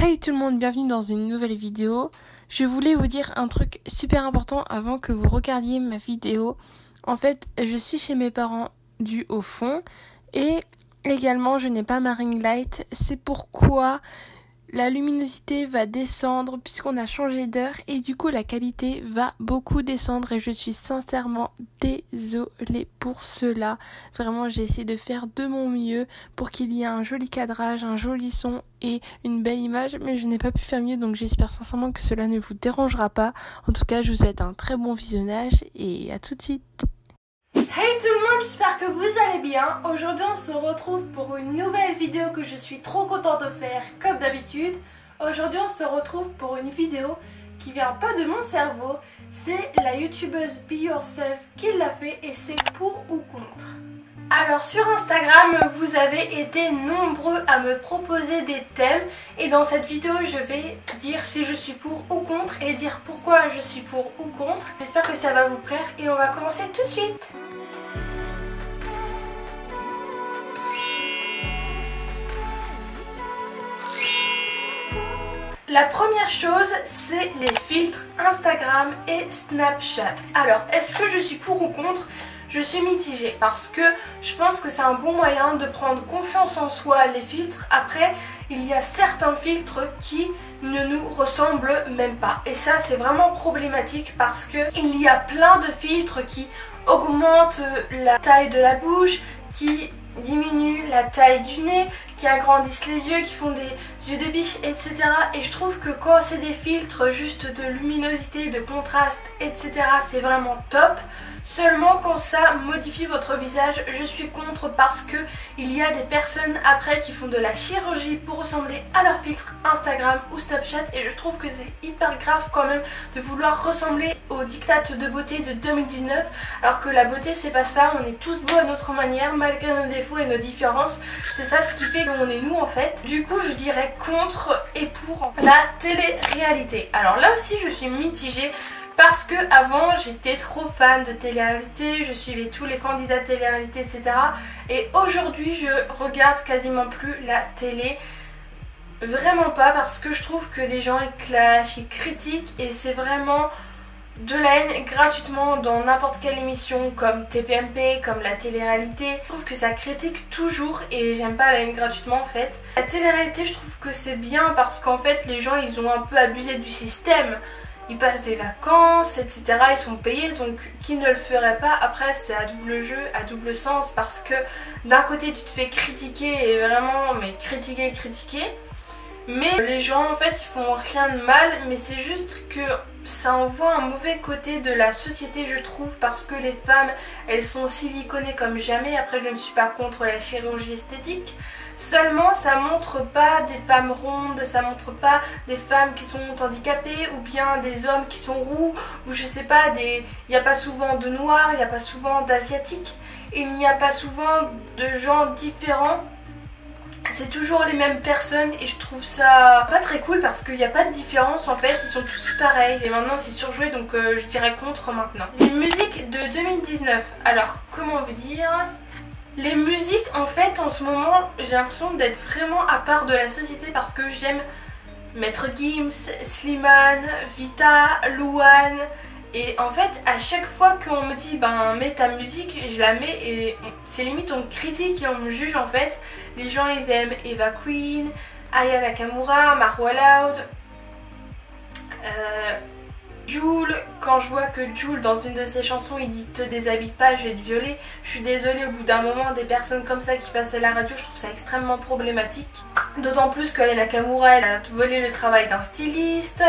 Hey tout le monde, bienvenue dans une nouvelle vidéo. Je voulais vous dire un truc super important avant que vous regardiez ma vidéo. En fait, je suis chez mes parents du au fond et également je n'ai pas ma ring light. C'est pourquoi la luminosité va descendre puisqu'on a changé d'heure et du coup la qualité va beaucoup descendre et je suis sincèrement désolée pour cela. Vraiment, j'ai essayé de faire de mon mieux pour qu'il y ait un joli cadrage, un joli son et une belle image, mais je n'ai pas pu faire mieux, donc j'espère sincèrement que cela ne vous dérangera pas. En tout cas, je vous souhaite un très bon visionnage et à tout de suite. Hey tout le monde, j'espère que vous allez bien. Aujourd'hui on se retrouve pour une nouvelle vidéo que je suis trop contente de faire comme d'habitude. Aujourd'hui on se retrouve pour une vidéo qui vient pas de mon cerveau. C'est la youtubeuse Be Yourself qui l'a fait et c'est pour ou contre. Alors sur Instagram vous avez été nombreux à me proposer des thèmes et dans cette vidéo je vais dire si je suis pour ou contre et dire pourquoi je suis pour ou contre. J'espère que ça va vous plaire et on va commencer tout de suite. La première chose, c'est les filtres Instagram et Snapchat. Alors, est-ce que je suis pour ou contre ? Je suis mitigée parce que je pense que c'est un bon moyen de prendre confiance en soi, les filtres. Après, il y a certains filtres qui ne nous ressemblent même pas. Et ça, c'est vraiment problématique parce que il y a plein de filtres qui augmentent la taille de la bouche, qui diminuent la taille du nez, qui agrandissent les yeux, qui font des yeux de biche, etc. Et je trouve que quand c'est des filtres juste de luminosité, de contraste, etc., c'est vraiment top. Seulement quand ça modifie votre visage, je suis contre parce que il y a des personnes après qui font de la chirurgie pour ressembler à leur filtre Instagram ou Snapchat et je trouve que c'est hyper grave quand même de vouloir ressembler aux diktats de beauté de 2019 alors que la beauté c'est pas ça, on est tous beaux à notre manière malgré nos défauts et nos différences, c'est ça ce qui fait qu'on est nous en fait. Du coup je dirais contre et pour la télé-réalité. Alors là aussi je suis mitigée parce que avant j'étais trop fan de télé-réalité, je suivais tous les candidats de télé-réalité, etc. Et aujourd'hui je regarde quasiment plus la télé. Vraiment pas parce que je trouve que les gens ils clashent, ils critiquent et c'est vraiment de la haine gratuitement dans n'importe quelle émission comme TPMP, comme la télé-réalité. Je trouve que ça critique toujours et j'aime pas la haine gratuitement en fait. La télé-réalité je trouve que c'est bien parce qu'en fait les gens ils ont un peu abusé du système. Ils passent des vacances, etc. Ils sont payés, donc qui ne le ferait pas? Après, c'est à double jeu, à double sens, parce que d'un côté, tu te fais critiquer, et vraiment, mais critiquer. Mais les gens, en fait, ils font rien de mal, mais c'est juste que ça envoie un mauvais côté de la société, je trouve, parce que les femmes, elles sont siliconées comme jamais. Après, je ne suis pas contre la chirurgie esthétique. Seulement ça montre pas des femmes rondes, ça montre pas des femmes qui sont handicapées ou bien des hommes qui sont roux ou je sais pas, il n'y a pas souvent de noirs, il n'y a pas souvent d'asiatiques, il n'y a pas souvent de gens différents. C'est toujours les mêmes personnes et je trouve ça pas très cool parce qu'il n'y a pas de différence en fait, ils sont tous pareils et maintenant c'est surjoué donc je dirais contre maintenant. Les musiques de 2019, alors comment vous dire ? Les musiques en fait en ce moment j'ai l'impression d'être vraiment à part de la société parce que j'aime Maître Gims, Slimane, Vita, Louane et en fait à chaque fois qu'on me dit ben mets ta musique je la mets et c'est limite on me critique et on me juge en fait. Les gens ils aiment Eva Queen, Aya Nakamura, Marwa Loud, Jul, quand je vois que Jul dans une de ses chansons il dit te déshabille pas je vais te violer, je suis désolée au bout d'un moment des personnes comme ça qui passent à la radio je trouve ça extrêmement problématique. D'autant plus qu'Aya Nakamura elle a volé le travail d'un styliste,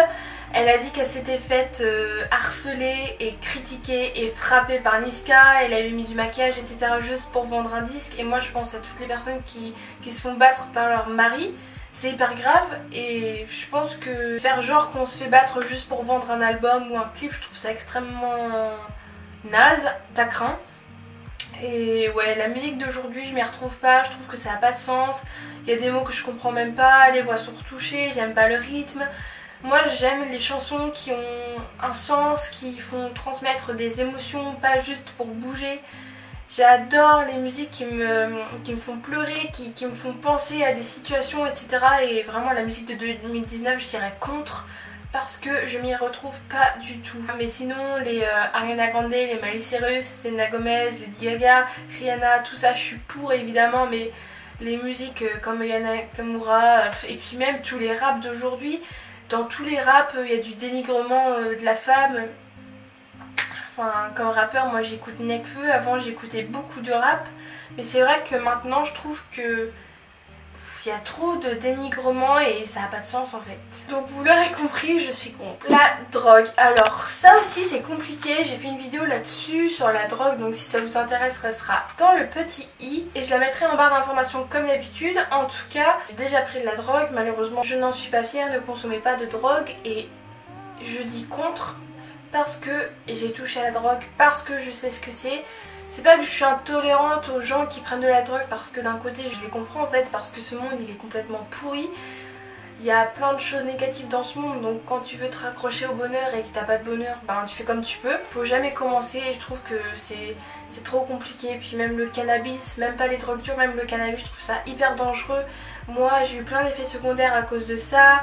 elle a dit qu'elle s'était faite harceler et critiquer et frapper par Niska, elle avait mis du maquillage etc juste pour vendre un disque et moi je pense à toutes les personnes qui se font battre par leur mari. C'est hyper grave et je pense que faire genre qu'on se fait battre juste pour vendre un album ou un clip, je trouve ça extrêmement naze, ça craint. Et ouais, la musique d'aujourd'hui je m'y retrouve pas, je trouve que ça n'a pas de sens. Il y a des mots que je comprends même pas, les voix sont retouchées, j'aime pas le rythme. Moi j'aime les chansons qui ont un sens, qui font transmettre des émotions, pas juste pour bouger. J'adore les musiques qui me font pleurer, qui me font penser à des situations, etc. Et vraiment la musique de 2019, je dirais contre, parce que je m'y retrouve pas du tout. Mais sinon, les Ariana Grande, les Miley Cyrus, Selena Gomez, Lady Gaga, Rihanna, tout ça, je suis pour évidemment, mais les musiques comme Yana Nakamura, et puis même tous les raps d'aujourd'hui, dans tous les raps, il y a du dénigrement de la femme. Enfin, comme rappeur, moi j'écoute Nekfeu, avant j'écoutais beaucoup de rap, mais c'est vrai que maintenant je trouve que il y a trop de dénigrement et ça n'a pas de sens en fait. Donc vous l'aurez compris, je suis contre. La drogue. Alors ça aussi c'est compliqué, j'ai fait une vidéo là-dessus sur la drogue, donc si ça vous intéresse, ça sera dans le petit i et je la mettrai en barre d'informations comme d'habitude. En tout cas, j'ai déjà pris de la drogue, malheureusement je n'en suis pas fière, ne consommez pas de drogue et je dis contre parce que j'ai touché à la drogue, parce que je sais ce que c'est. C'est pas que je suis intolérante aux gens qui prennent de la drogue parce que d'un côté je les comprends en fait, parce que ce monde il est complètement pourri. Il y a plein de choses négatives dans ce monde, donc quand tu veux te raccrocher au bonheur et que t'as pas de bonheur, ben tu fais comme tu peux. Faut jamais commencer et je trouve que c'est trop compliqué. Puis même le cannabis, même pas les drogues dures, même le cannabis je trouve ça hyper dangereux. Moi j'ai eu plein d'effets secondaires à cause de ça.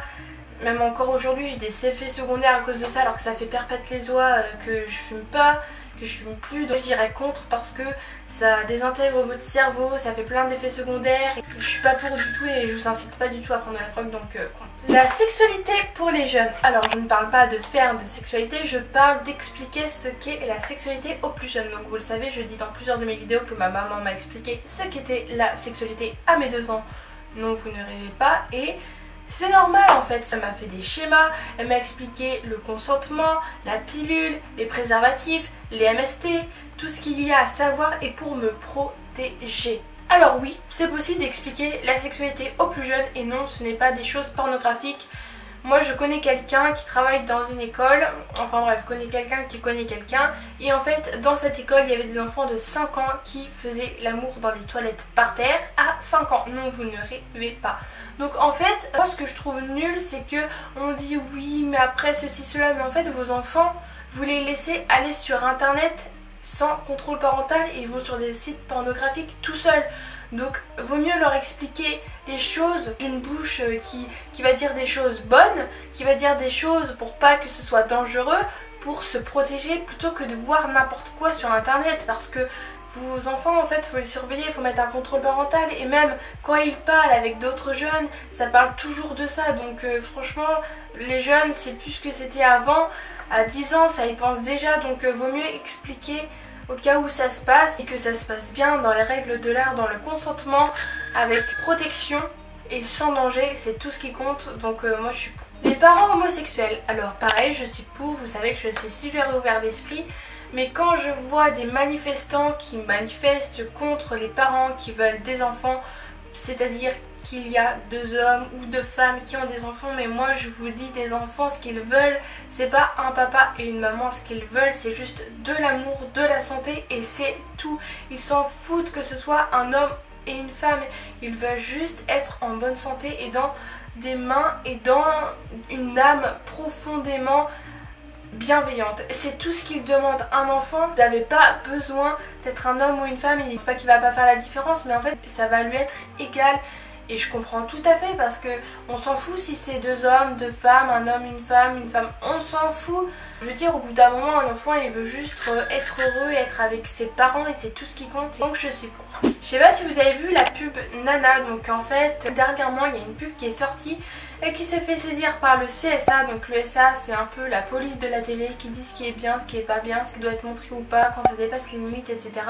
Même encore aujourd'hui j'ai des effets secondaires à cause de ça, alors que ça fait perpète les oies, que je fume pas, que je fume plus. Donc je dirais contre parce que ça désintègre votre cerveau, ça fait plein d'effets secondaires. Je suis pas pour du tout et je vous incite pas du tout à prendre de la drogue, donc contre. La sexualité pour les jeunes. Alors je ne parle pas de faire de sexualité, je parle d'expliquer ce qu'est la sexualité aux plus jeunes. Donc vous le savez, je dis dans plusieurs de mes vidéos que ma maman m'a expliqué ce qu'était la sexualité à mes 2 ans. Non, vous ne rêvez pas. Et c'est normal en fait, elle m'a fait des schémas, elle m'a expliqué le consentement, la pilule, les préservatifs, les MST, tout ce qu'il y a à savoir et pour me protéger. Alors oui, c'est possible d'expliquer la sexualité aux plus jeunes et non, ce n'est pas des choses pornographiques. Moi je connais quelqu'un qui travaille dans une école, enfin bref, je connais quelqu'un qui connaît quelqu'un, et en fait dans cette école il y avait des enfants de 5 ans qui faisaient l'amour dans les toilettes par terre à 5 ans. Non, vous ne rêvez pas. Donc en fait, moi ce que je trouve nul c'est que on dit oui mais après ceci cela, mais en fait vos enfants vous les laissez aller sur internet sans contrôle parental et ils vont sur des sites pornographiques tout seuls. Donc vaut mieux leur expliquer les choses d'une bouche qui va dire des choses bonnes, qui va dire des choses pour pas que ce soit dangereux, pour se protéger, plutôt que de voir n'importe quoi sur internet, parce que vos enfants en fait faut les surveiller, il faut mettre un contrôle parental, et même quand ils parlent avec d'autres jeunes ça parle toujours de ça. Donc franchement les jeunes c'est plus ce que c'était avant. À 10 ans ça y pense déjà, donc vaut mieux expliquer au cas où ça se passe et que ça se passe bien dans les règles de l'art, dans le consentement, avec protection et sans danger, c'est tout ce qui compte. Donc moi je suis pour. Les parents homosexuels, alors pareil je suis pour, vous savez que je suis super ouvert d'esprit, mais quand je vois des manifestants qui manifestent contre les parents qui veulent des enfants, c'est-à-dire qu'il y a 2 hommes ou 2 femmes qui ont des enfants, mais moi je vous dis des enfants, ce qu'ils veulent c'est pas un papa et une maman, ce qu'ils veulent c'est juste de l'amour, de la santé et c'est tout. Ils s'en foutent que ce soit un homme et une femme, ils veulent juste être en bonne santé et dans des mains et dans une âme profondément bienveillante. C'est tout ce qu'il demande un enfant. Vous n'avez pas besoin d'être un homme ou une femme, c'est pas qu'il va pas faire la différence, mais en fait ça va lui être égal. Et je comprends tout à fait parce que on s'en fout si c'est 2 hommes, 2 femmes, un homme, une femme, on s'en fout. Je veux dire, au bout d'un moment, un enfant il veut juste être heureux, être avec ses parents et c'est tout ce qui compte. Donc je suis pour. Je sais pas si vous avez vu la pub Nana, donc en fait, dernièrement il y a une pub qui est sortie et qui s'est fait saisir par le CSA. Donc le CSA c'est un peu la police de la télé qui dit ce qui est bien, ce qui est pas bien, ce qui doit être montré ou pas, quand ça dépasse les limites, etc.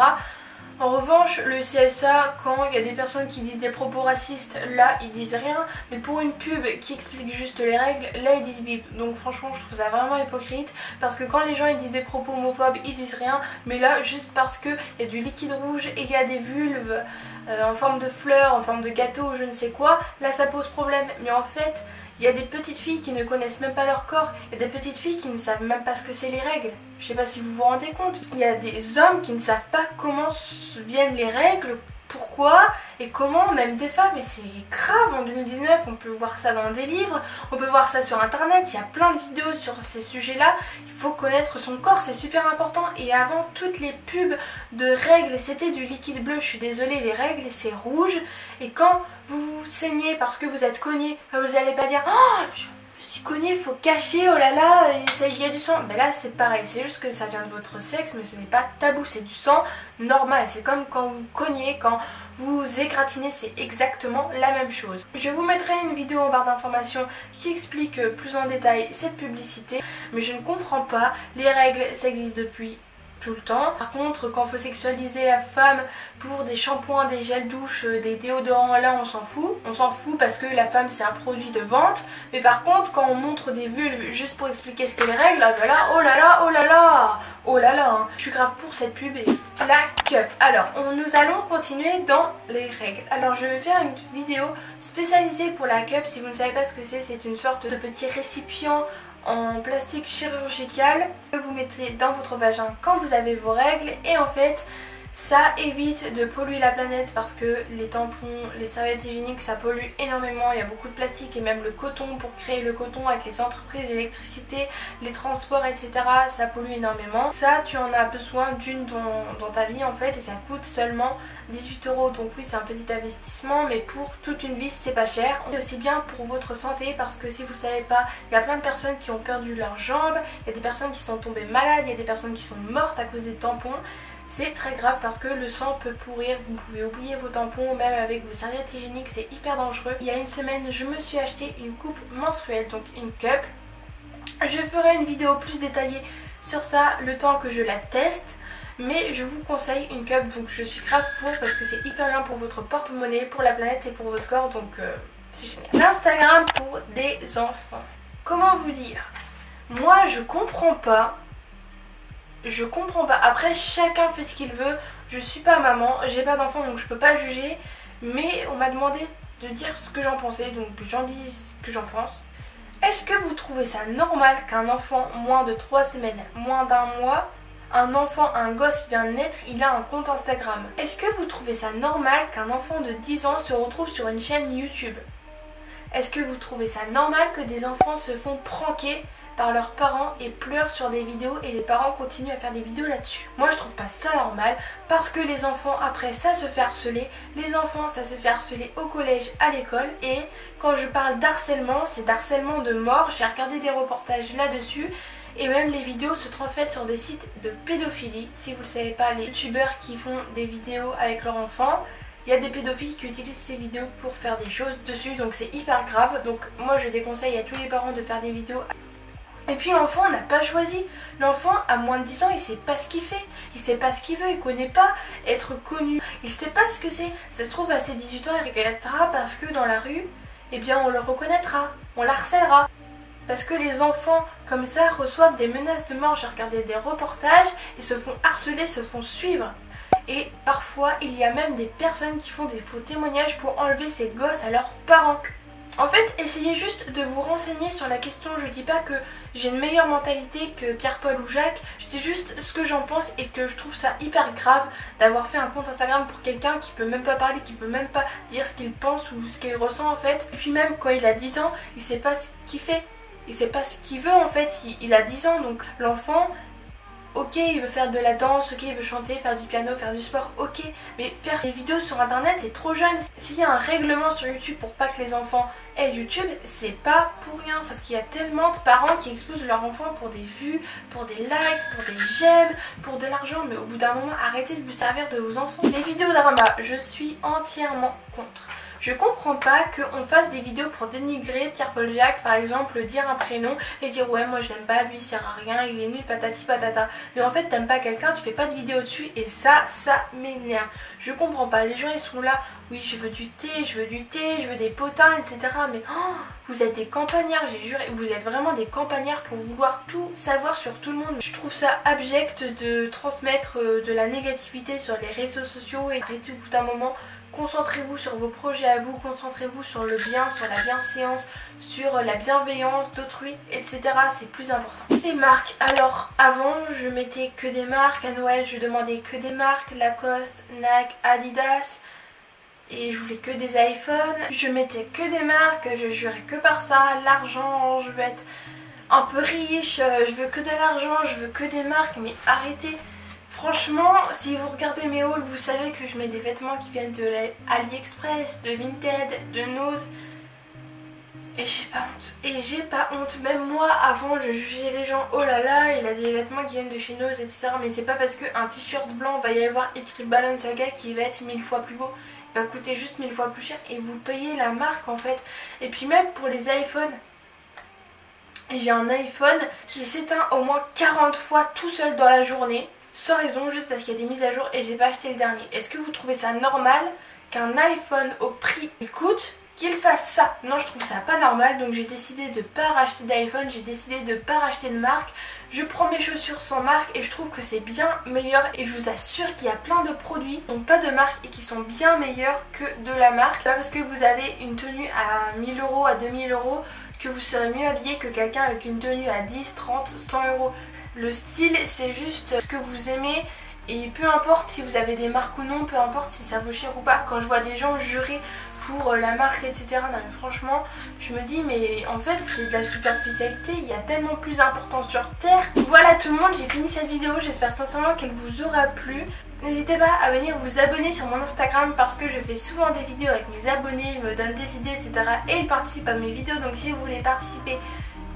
En revanche, le CSA, quand il y a des personnes qui disent des propos racistes, là ils disent rien, mais pour une pub qui explique juste les règles, là ils disent bip. Donc franchement je trouve ça vraiment hypocrite, parce que quand les gens ils disent des propos homophobes, ils disent rien, mais là juste parce qu'il y a du liquide rouge et il y a des vulves en forme de fleurs, en forme de gâteau ou je ne sais quoi, là ça pose problème. Mais en fait, il y a des petites filles qui ne connaissent même pas leur corps, il y a des petites filles qui ne savent même pas ce que c'est les règles. Je sais pas si vous vous rendez compte. Il y a des hommes qui ne savent pas comment viennent les règles, pourquoi et comment, même des femmes, et c'est grave en 2019, on peut voir ça dans des livres, on peut voir ça sur internet, il y a plein de vidéos sur ces sujets-là, il faut connaître son corps, c'est super important. Et avant, toutes les pubs de règles, c'était du liquide bleu, je suis désolée, les règles c'est rouge, et quand vous vous saignez parce que vous êtes cogné, vous n'allez pas dire oh, je me suis cogné, il faut cacher, oh là là, il y a du sang. Ben là c'est pareil, c'est juste que ça vient de votre sexe, mais ce n'est pas tabou, c'est du sang normal. C'est comme quand vous cognez, quand vous égratignez, c'est exactement la même chose. Je vous mettrai une vidéo en barre d'informations qui explique plus en détail cette publicité, mais je ne comprends pas, les règles ça existe depuis tout le temps. Par contre, quand il faut sexualiser la femme pour des shampoings, des gels douche, des déodorants, là on s'en fout. On s'en fout parce que la femme c'est un produit de vente. Mais par contre, quand on montre des vulves juste pour expliquer ce qu'est les règles, là, oh là là, oh là là, oh là là, hein. Je suis grave pour cette pub. Et la cup. Alors, nous allons continuer dans les règles. Alors, je vais faire une vidéo spécialisée pour la cup. Si vous ne savez pas ce que c'est une sorte de petit récipient en plastique chirurgical que vous mettez dans votre vagin quand vous avez vos règles, et en fait ça évite de polluer la planète parce que les tampons, les serviettes hygiéniques ça pollue énormément, il y a beaucoup de plastique, et même le coton, pour créer le coton avec les entreprises, l'électricité, les transports etc, ça pollue énormément. Ça tu en as besoin d'une dans ta vie en fait, et ça coûte seulement 18 €, donc oui c'est un petit investissement, mais pour toute une vie c'est pas cher. C'est aussi bien pour votre santé parce que si vous le savez pas, il y a plein de personnes qui ont perdu leurs jambes, il y a des personnes qui sont tombées malades, il y a des personnes qui sont mortes à cause des tampons. C'est très grave parce que le sang peut pourrir, vous pouvez oublier vos tampons, même avec vos serviettes hygiéniques, c'est hyper dangereux. Il y a une semaine, je me suis acheté une coupe menstruelle, donc une cup. Je ferai une vidéo plus détaillée sur ça le temps que je la teste. Mais je vous conseille une cup, donc je suis grave pour parce que c'est hyper bien pour votre porte-monnaie, pour la planète et pour votre corps, donc c'est génial. L'Instagram pour des enfants. Comment vous dire? Moi je comprends pas. Je comprends pas. Après chacun fait ce qu'il veut. Je suis pas maman, j'ai pas d'enfant donc je peux pas juger. Mais on m'a demandé de dire ce que j'en pensais, donc j'en dis ce que j'en pense. Est-ce que vous trouvez ça normal qu'un enfant moins de 3 semaines, moins d'un mois, un enfant, un gosse qui vient de naître, il a un compte Instagram? Est-ce que vous trouvez ça normal qu'un enfant de 10 ans se retrouve sur une chaîne YouTube? Est-ce que vous trouvez ça normal que des enfants se font pranker par leurs parents et pleurent sur des vidéos et les parents continuent à faire des vidéos là-dessus? Moi je trouve pas ça normal parce que les enfants après ça se fait harceler, les enfants ça se fait harceler au collège, à l'école, et quand je parle d'harcèlement, c'est d'harcèlement de mort. J'ai regardé des reportages là-dessus et même les vidéos se transmettent sur des sites de pédophilie. Si vous le savez pas, les youtubeurs qui font des vidéos avec leurs enfants, il y a des pédophiles qui utilisent ces vidéos pour faire des choses dessus, donc c'est hyper grave. Donc moi je déconseille à tous les parents de faire des vidéos. Et puis l'enfant n'a pas choisi. L'enfant à moins de 10 ans il sait pas ce qu'il fait, il sait pas ce qu'il veut, il connaît pas être connu, il sait pas ce que c'est. Ça se trouve à ses 18 ans il regrettera parce que dans la rue, eh bien on le reconnaîtra, on l'harcèlera. Parce que les enfants comme ça reçoivent des menaces de mort. J'ai regardé des reportages, ils se font harceler, se font suivre. Et parfois il y a même des personnes qui font des faux témoignages pour enlever ces gosses à leurs parents. En fait, essayez juste de vous renseigner sur la question. Je dis pas que j'ai une meilleure mentalité que Pierre-Paul ou Jacques, je dis juste ce que j'en pense et que je trouve ça hyper grave d'avoir fait un compte Instagram pour quelqu'un qui peut même pas parler, qui peut même pas dire ce qu'il pense ou ce qu'il ressent en fait. Et puis même quand il a 10 ans, il sait pas ce qu'il fait, il sait pas ce qu'il veut en fait, il a 10 ans, donc l'enfant... Ok, il veut faire de la danse, ok, il veut chanter, faire du piano, faire du sport, ok. Mais faire des vidéos sur internet, c'est trop jeune. S'il y a un règlement sur YouTube pour pas que les enfants aient YouTube, c'est pas pour rien. Sauf qu'il y a tellement de parents qui exposent leurs enfants pour des vues, pour des likes, pour des j'aime, pour de l'argent. Mais au bout d'un moment, arrêtez de vous servir de vos enfants. Les vidéos drama, je suis entièrement contre. Je comprends pas qu'on fasse des vidéos pour dénigrer Pierre-Paul Jacques, par exemple, dire un prénom et dire ouais moi je l'aime pas, lui il sert à rien, il est nul, patati patata. Mais en fait t'aimes pas quelqu'un, tu fais pas de vidéo dessus et ça m'énerve. Je comprends pas, les gens ils sont là, oui je veux du thé, je veux du thé, je veux des potins, etc. Mais oh, vous êtes des campagnards, j'ai juré, vous êtes vraiment des campagnards pour vouloir tout savoir sur tout le monde. Je trouve ça abject de transmettre de la négativité sur les réseaux sociaux et arrêtez au bout d'un moment. Concentrez-vous sur vos projets à vous, concentrez-vous sur le bien, sur la bienséance, sur la bienveillance d'autrui, etc. C'est plus important. Les marques, alors avant je mettais que des marques, à Noël je demandais que des marques, Lacoste, Nike, Adidas, et je voulais que des iPhones, je mettais que des marques, je jurais que par ça, l'argent, je veux être un peu riche, je veux que de l'argent, je veux que des marques, mais arrêtez. Franchement, si vous regardez mes hauls, vous savez que je mets des vêtements qui viennent de AliExpress, de Vinted, de Nose. Et j'ai pas honte. Et j'ai pas honte. Même moi, avant, je jugeais les gens. Oh là là, il a des vêtements qui viennent de chez Nose, etc. Mais c'est pas parce qu'un t-shirt blanc va y avoir écrit Balenciaga qui va être 1000 fois plus beau. Il va coûter juste 1000 fois plus cher. Et vous payez la marque en fait. Et puis même pour les iPhones. J'ai un iPhone qui s'éteint au moins 40 fois tout seul dans la journée. Sans raison, juste parce qu'il y a des mises à jour et j'ai pas acheté le dernier. Est-ce que vous trouvez ça normal qu'un iPhone au prix qu'il coûte, qu'il fasse ça? Non, je trouve ça pas normal, donc j'ai décidé de pas racheter d'iPhone, j'ai décidé de pas racheter de marque. Je prends mes chaussures sans marque et je trouve que c'est bien meilleur et je vous assure qu'il y a plein de produits qui n'ont pas de marque et qui sont bien meilleurs que de la marque. Pas parce que vous avez une tenue à 1000 €, à 2000 € que vous serez mieux habillé que quelqu'un avec une tenue à 10, 30, 100 €. Le style, c'est juste ce que vous aimez. Et peu importe si vous avez des marques ou non, peu importe si ça vaut cher ou pas. Quand je vois des gens jurer pour la marque, etc. Non mais franchement, je me dis mais en fait c'est de la superficialité, il y a tellement plus important sur terre. Voilà tout le monde, j'ai fini cette vidéo, j'espère sincèrement qu'elle vous aura plu. N'hésitez pas à venir vous abonner sur mon Instagram parce que je fais souvent des vidéos avec mes abonnés, ils me donnent des idées, etc. Et ils participent à mes vidéos, donc si vous voulez participer,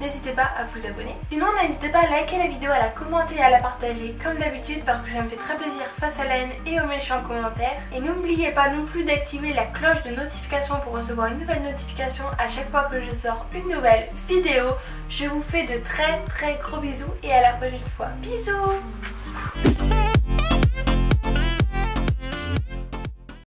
n'hésitez pas à vous abonner. Sinon n'hésitez pas à liker la vidéo, à la commenter et à la partager comme d'habitude parce que ça me fait très plaisir face à la haine et aux méchants commentaires. Et n'oubliez pas non plus d'activer la cloche de notification pour recevoir une nouvelle notification à chaque fois que je sors une nouvelle vidéo. Je vous fais de très gros bisous et à la prochaine fois. Bisous.